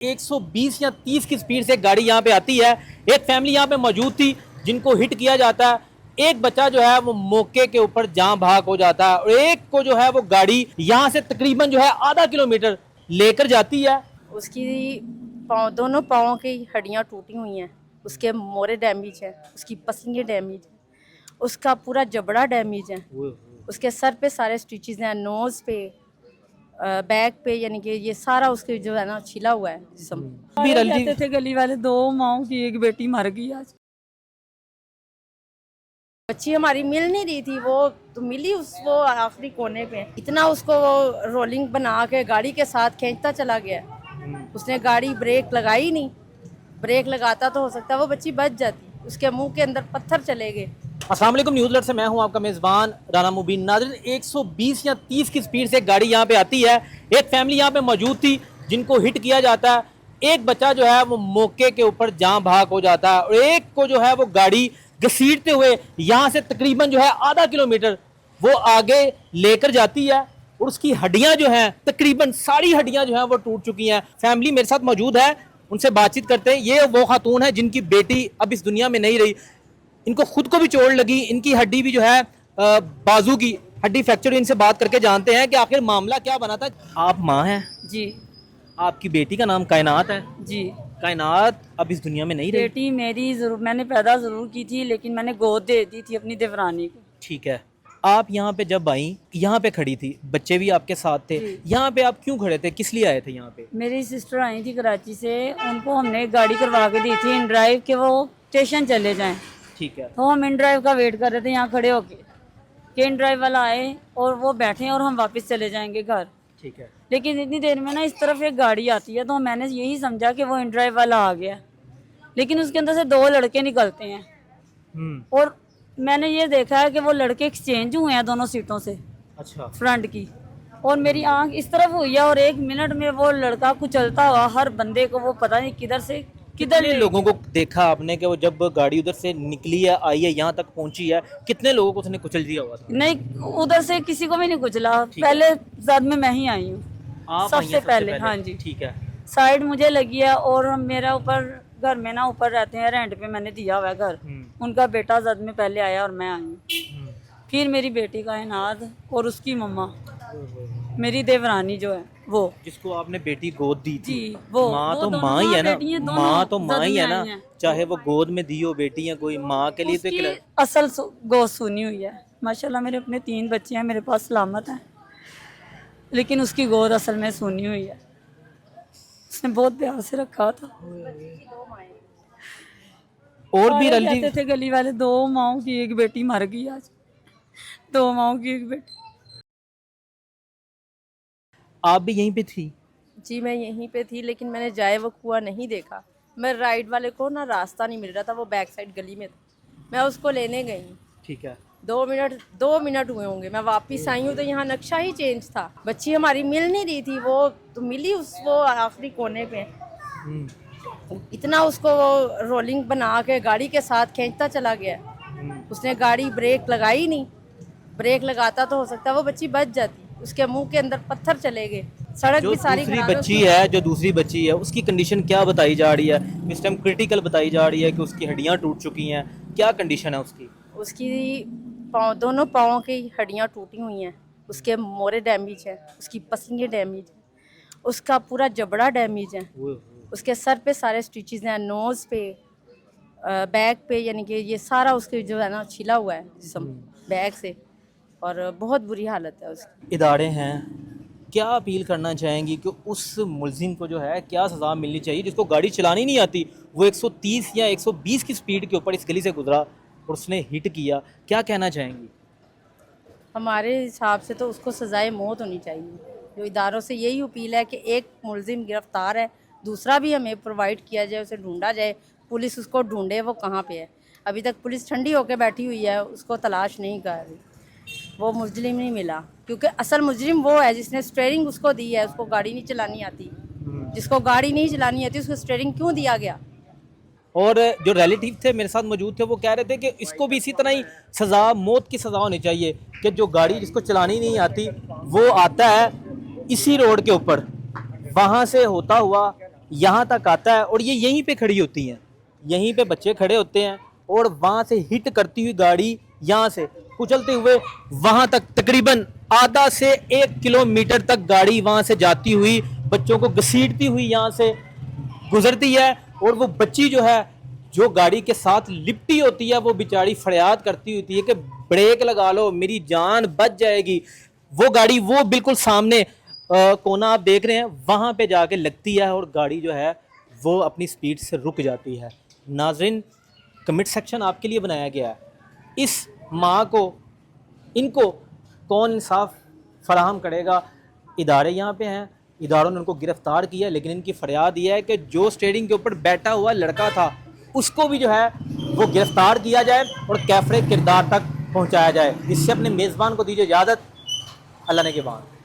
120 या 30 की स्पीड से गाड़ी यहाँ पे आती है। एक फैमिली यहाँ पे मौजूद थी जिनको हिट किया जाता है। एक बच्चा जो है वो मौके के ऊपर जान भाग हो जाता है और एक को जो है वो गाड़ी यहाँ से तकरीबन जो है आधा किलोमीटर लेकर जाती है। उसकी दोनों पाँव की हड्डियाँ टूटी हुई हैं, उसके मोरे डैमेज है, उसकी पसलियाँ डैमेज है, उसका पूरा जबड़ा डैमेज है, उसके सर पे सारे स्टिचेस हैं, नोज पे, बैक पे, यानी कि ये सारा उसके जो है ना छिला हुआ है जिस्म। भी रहते थे गली वाले, 2 माओ की एक बेटी मर गई आज। बच्ची हमारी मिल नहीं रही थी, वो तो मिली वो आखिरी कोने पे। इतना उसको वो रोलिंग बना के गाड़ी के साथ खींचता चला गया। उसने गाड़ी ब्रेक लगाई नहीं, ब्रेक लगाता तो हो सकता है वो बच्ची बच जाती, उसके मुंह के अंदर पत्थर चले गए। अस्सलाम वालेकुम, न्यूज़ अलर्ट से मैं हूं आपका मेज़बान राना मुबीन। नाज़रीन, 120 या 30 की स्पीड से गाड़ी यहाँ पे आती है। एक फैमिली यहाँ पे मौजूद थी जिनको हिट किया जाता है। एक बच्चा जो है वो मौके के ऊपर जान भाग हो जाता है और एक को जो है वो गाड़ी घसीटते हुए यहाँ से तकरीबन जो है आधा किलोमीटर वो आगे लेकर जाती है और उसकी हड्डियां जो हैं तकरीबन सारी हड्डियां जो हैं वो टूट चुकी हैं। फैमिली मेरे साथ मौजूद है, उनसे बातचीत करते हैं। ये वो खातून है जिनकी बेटी अब इस दुनिया में नहीं रही। इनको खुद को भी चोट लगी, इनकी हड्डी भी जो है बाजू की हड्डी फ्रैक्चर। इनसे बात करके जानते हैं कि आखिर मामला क्या बना था। आप माँ हैं, जी आपकी बेटी का नाम कायनात है। जी। कायनात अब इस दुनिया में नहीं रही। बेटी मेरी जरूर मैंने पैदा जरूर की थी, लेकिन मैंने गोद दे दी थी अपनी देवरानी को। ठीक है, आप यहाँ पे जब आई, यहाँ पे खड़ी थी, बच्चे भी आपके साथ थे, यहाँ पे आप क्यों खड़े थे, किस लिए आए थे यहाँ पे? मेरी सिस्टर आई थी कराची से, उनको हमने गाड़ी करवा के दी थी इन ड्राइव के, वो स्टेशन चले जाएं। ठीक है। तो हम इन ड्राइव का वेट कर रहे थे यहाँ खड़े होके कि इन ड्राइव वाला आए और वो बैठे और हम वापस चले जाएंगे घर। ठीक है। लेकिन इतनी देर में ना इस तरफ एक गाड़ी आती है, तो मैंने यही समझा कि वो इन ड्राइव वाला आ गया, लेकिन उसके अंदर से 2 लड़के निकलते हैं और मैंने ये देखा है कि वो लड़के एक्सचेंज हुए हैं दोनों सीटों से। अच्छा। फ्रंट की, और मेरी आंख इस तरफ हुई है और 1 मिनट में वो लड़का कुचलता हुआ हर बंदे को, वो पता नहीं किधर से किधर कितने लोगों को देखा आपने कि वो जब गाड़ी उधर से निकली है, आई है, यहाँ तक पहुंची है, कितने लोगों को उसने कुचल दिया हुआ था? नहीं, उधर से किसी को भी नहीं कुचला। पहले साथ में मैं ही आई हूँ सबसे पहले। हाँ जी। ठीक है। साइड मुझे लगी है और मेरा ऊपर घर में ना ऊपर रहते हैं, रेंट पे मैंने दिया हुआ है घर। उनका बेटा जद में पहले आया और मैं आई, फिर मेरी बेटी कायनात और उसकी मम्मा, मेरी देवरानी जो है वो, जिसको आपने बेटी गोद दी थी। जी, वो माँ तो दोनों माँ ही है ना, बेटी हैं, माँ तो दोनों माँ ही है जद में ना, आई हैं। चाहे वो गोद में दी हो बेटी या कोई, माँ के लिए तो उसकी एक असल गोद सुनी हुई है। माशाल्लाह मेरे अपने 3 बच्चे हैं मेरे पास, सलामत हैं, लेकिन उसकी गोद असल में सुनी हुई है। उसने बहुत प्यार से रखा था। और भी रहते थे गली वाले, 2 माओ की एक बेटी मर गई आज, 2 माओ की एक बेटी। आप भी यहीं पे थी? जी मैं यहीं पे थी, लेकिन मैंने जाए वो कुआं नहीं देखा। मैं राइड वाले को ना रास्ता नहीं मिल रहा था, वो बैक साइड गली में था, मैं उसको लेने गई। ठीक है। 2 मिनट हुए होंगे, मैं वापस आई हूँ तो यहाँ नक्शा ही चेंज था। बच्ची हमारी मिल नहीं रही थी, वो तो मिली वो आखिरी कोने पे। इतना उसको वो रोलिंग बना के गाड़ी के साथ खींचता चला गया। उसने गाड़ी ब्रेक लगाई नहीं, ब्रेक लगाता तो हो सकता है वो बच्ची बच जाती, उसके मुंह के अंदर पत्थर चले गए। सड़क जो भी सारी दूसरी बच्ची है, जो दूसरी बच्ची है, उसकी कंडीशन क्या बताई जा रही है? इस टाइम क्रिटिकल बताई जा रही है कि उसकी हड्डियां टूट चुकी हैं। क्या कंडीशन है उसकी? उसकी दोनों पाँव की हड्डियाँ टूटी हुई हैं, उसके मोरे डैमेज है, उसकी पसलियाँ डैमेज है, उसका पूरा जबड़ा डैमेज है, उसके सर पे सारे स्टिचेस हैं, नोज पे, बैक पे, यानी कि ये सारा उसके जो है ना छिला हुआ है जिस्म बैक से, और बहुत बुरी हालत है उसकी। इदारे हैं, क्या अपील करना चाहेंगी कि उस मुलजिम को जो है क्या सज़ा मिलनी चाहिए जिसको गाड़ी चलानी नहीं आती? वो 130 या 120 की स्पीड के ऊपर इस गली से गुजरा और उसने हिट किया, क्या कहना चाहेंगी? हमारे हिसाब से तो उसको सज़ाए मौत होनी चाहिए। जो इदारों से यही अपील है कि एक मुलजिम गिरफ्तार है, दूसरा भी हमें प्रोवाइड किया जाए, उसे ढूंढा जाए, पुलिस उसको ढूंढे वो कहाँ पे है। अभी तक पुलिस ठंडी होकर बैठी हुई है, उसको तलाश नहीं कर रही, वो मुजरिम नहीं मिला, क्योंकि असल मुजरिम वो है जिसने स्टीयरिंग उसको दी है। उसको गाड़ी नहीं चलानी आती, जिसको गाड़ी नहीं चलानी आती उसको स्टीयरिंग क्यों दिया गया? और जो रिलेटिव थे मेरे साथ मौजूद थे, वो कह रहे थे कि इसको भी इसी तरह ही सज़ा, मौत की सज़ा होनी चाहिए कि जो गाड़ी जिसको चलानी नहीं आती वो आता है इसी रोड के ऊपर, वहाँ से होता हुआ यहाँ तक आता है और ये यहीं पे खड़ी होती हैं, यहीं पे बच्चे खड़े होते हैं और वहाँ से हिट करती हुई गाड़ी यहाँ से कुचलते हुए वहाँ तक तकरीबन आधा से 1 किलोमीटर तक गाड़ी वहाँ से जाती हुई बच्चों को घसीटती हुई यहाँ से गुजरती है। और वो बच्ची जो है, जो गाड़ी के साथ लिपटी होती है, वो बेचारी फरियाद करती होती है कि ब्रेक लगा लो, मेरी जान बच जाएगी। वो गाड़ी वो बिल्कुल सामने कोना आप देख रहे हैं, वहाँ पे जाके लगती है और गाड़ी जो है वो अपनी स्पीड से रुक जाती है। नाज़रीन, कमेंट सेक्शन आपके लिए बनाया गया है। इस माँ को, इनको कौन इंसाफ फराहम करेगा? इदारे यहाँ पे हैं, इदारों ने उनको गिरफ्तार किया, लेकिन इनकी फरियाद ये है कि जो स्टीयरिंग के ऊपर बैठा हुआ लड़का था उसको भी जो है वो गिरफ्तार किया जाए और कैफरे किरदार तक पहुँचाया जाए। इससे अपने मेज़बान को दीजिए इजाज़त। अल्लाह ने के बाद।